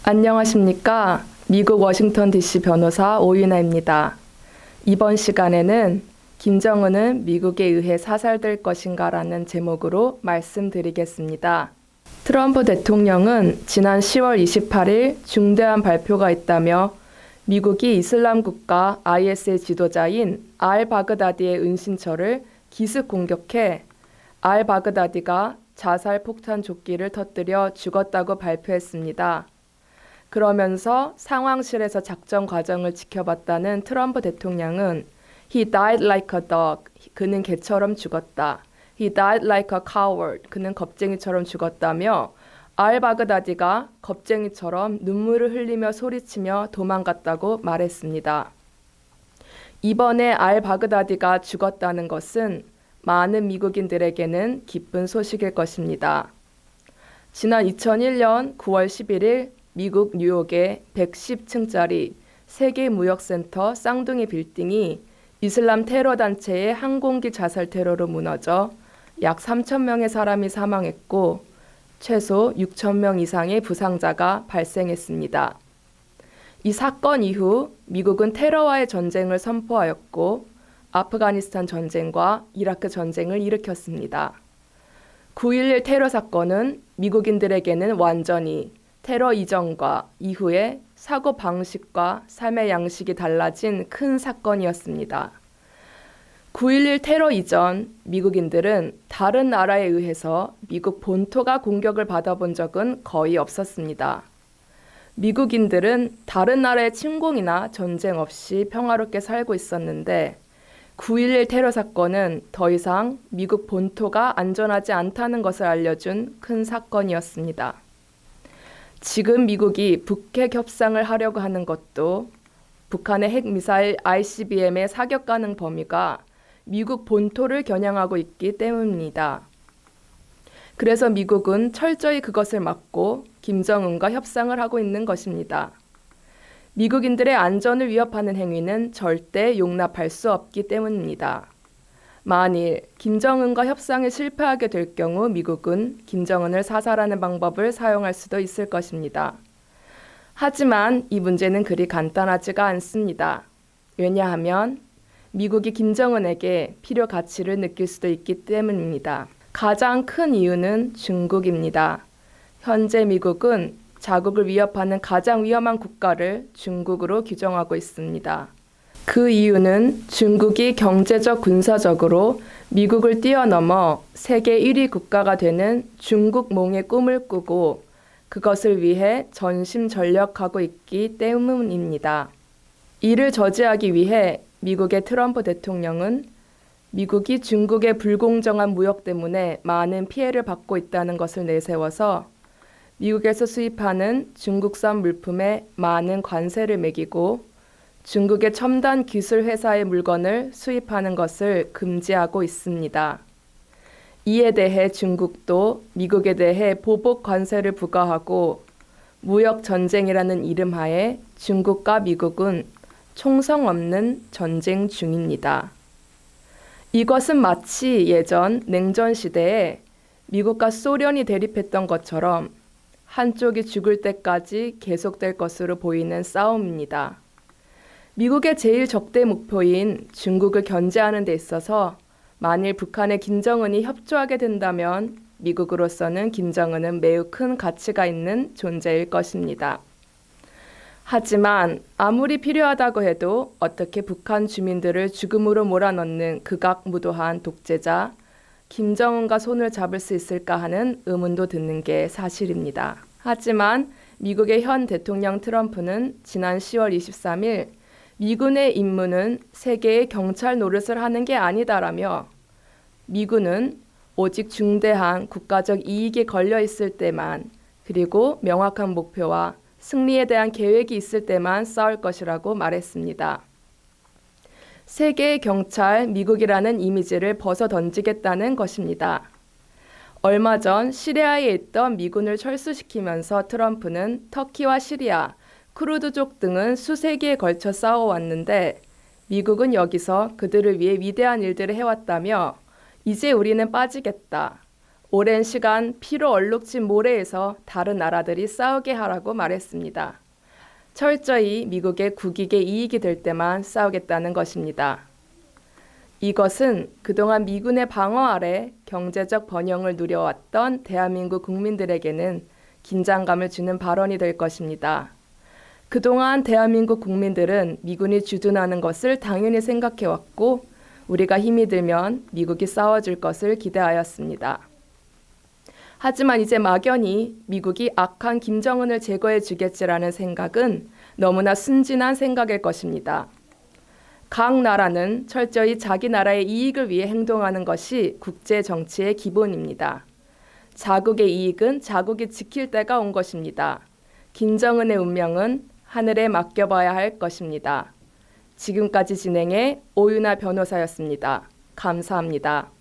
안녕하십니까. 미국 워싱턴 DC 변호사 오윤아입니다. 이번 시간에는 김정은은 미국에 의해 사살될 것인가 라는 제목으로 말씀드리겠습니다. 트럼프 대통령은 지난 10월 28일 중대한 발표가 있다며 미국이 이슬람 국가 IS의 지도자인 알바그다디의 은신처를 기습 공격해 알바그다디가 자살 폭탄 조끼를 터뜨려 죽었다고 발표했습니다. 그러면서 상황실에서 작전 과정을 지켜봤다는 트럼프 대통령은 He died like a dog. 그는 개처럼 죽었다. He died like a coward. 그는 겁쟁이처럼 죽었다며 알바그다디가 겁쟁이처럼 눈물을 흘리며 소리치며 도망갔다고 말했습니다. 이번에 알바그다디가 죽었다는 것은 많은 미국인들에게는 기쁜 소식일 것입니다. 지난 2001년 9월 11일 미국 뉴욕의 110층짜리 세계무역센터 쌍둥이 빌딩이 이슬람 테러 단체의 항공기 자살 테러로 무너져 약 3,000명의 사람이 사망했고 최소 6,000명 이상의 부상자가 발생했습니다. 이 사건 이후 미국은 테러와의 전쟁을 선포하였고 아프가니스탄 전쟁과 이라크 전쟁을 일으켰습니다. 9.11 테러 사건은 미국인들에게는 완전히 테러 이전과 이후에 사고 방식과 삶의 양식이 달라진 큰 사건이었습니다. 9.11 테러 이전 미국인들은 다른 나라에 의해서 미국 본토가 공격을 받아본 적은 거의 없었습니다. 미국인들은 다른 나라의 침공이나 전쟁 없이 평화롭게 살고 있었는데 9.11 테러 사건은 더 이상 미국 본토가 안전하지 않다는 것을 알려준 큰 사건이었습니다. 지금 미국이 북핵 협상을 하려고 하는 것도 북한의 핵미사일 ICBM의 사격 가능 범위가 미국 본토를 겨냥하고 있기 때문입니다. 그래서 미국은 철저히 그것을 막고 김정은과 협상을 하고 있는 것입니다. 미국인들의 안전을 위협하는 행위는 절대 용납할 수 없기 때문입니다. 만일 김정은과 협상에 실패하게 될 경우 미국은 김정은을 사살하는 방법을 사용할 수도 있을 것입니다. 하지만 이 문제는 그리 간단하지가 않습니다. 왜냐하면 미국이 김정은에게 필요 가치를 느낄 수도 있기 때문입니다. 가장 큰 이유는 중국입니다. 현재 미국은 자국을 위협하는 가장 위험한 국가를 중국으로 규정하고 있습니다. 그 이유는 중국이 경제적 군사적으로 미국을 뛰어넘어 세계 1위 국가가 되는 중국몽의 꿈을 꾸고 그것을 위해 전심전력하고 있기 때문입니다. 이를 저지하기 위해 미국의 트럼프 대통령은 미국이 중국의 불공정한 무역 때문에 많은 피해를 받고 있다는 것을 내세워서 미국에서 수입하는 중국산 물품에 많은 관세를 매기고 중국의 첨단 기술 회사의 물건을 수입하는 것을 금지하고 있습니다. 이에 대해 중국도 미국에 대해 보복 관세를 부과하고 무역 전쟁이라는 이름하에 중국과 미국은 총성 없는 전쟁 중입니다. 이것은 마치 예전 냉전 시대에 미국과 소련이 대립했던 것처럼 한쪽이 죽을 때까지 계속될 것으로 보이는 싸움입니다. 미국의 제일 적대 목표인 중국을 견제하는 데 있어서 만일 북한의 김정은이 협조하게 된다면 미국으로서는 김정은은 매우 큰 가치가 있는 존재일 것입니다. 하지만 아무리 필요하다고 해도 어떻게 북한 주민들을 죽음으로 몰아넣는 극악무도한 독재자 김정은과 손을 잡을 수 있을까 하는 의문도 드는 게 사실입니다. 하지만 미국의 현 대통령 트럼프는 지난 10월 23일 미군의 임무는 세계의 경찰 노릇을 하는 게 아니다라며 미군은 오직 중대한 국가적 이익이 걸려 있을 때만 그리고 명확한 목표와 승리에 대한 계획이 있을 때만 싸울 것이라고 말했습니다. 세계의 경찰 미국이라는 이미지를 벗어던지겠다는 것입니다. 얼마 전 시리아에 있던 미군을 철수시키면서 트럼프는 터키와 시리아, 쿠르드족 등은 수세기에 걸쳐 싸워왔는데 미국은 여기서 그들을 위해 위대한 일들을 해왔다며 이제 우리는 빠지겠다. 오랜 시간 피로 얼룩진 모래에서 다른 나라들이 싸우게 하라고 말했습니다. 철저히 미국의 국익에 이익이 될 때만 싸우겠다는 것입니다. 이것은 그동안 미군의 방어 아래 경제적 번영을 누려왔던 대한민국 국민들에게는 긴장감을 주는 발언이 될 것입니다. 그동안 대한민국 국민들은 미군이 주둔하는 것을 당연히 생각해왔고 우리가 힘이 들면 미국이 싸워줄 것을 기대하였습니다. 하지만 이제 막연히 미국이 악한 김정은을 제거해 주겠지라는 생각은 너무나 순진한 생각일 것입니다. 각 나라는 철저히 자기 나라의 이익을 위해 행동하는 것이 국제 정치의 기본입니다. 자국의 이익은 자국이 지킬 때가 온 것입니다. 김정은의 운명은 하늘에 맡겨봐야 할 것입니다. 지금까지 진행해 오윤아 변호사였습니다. 감사합니다.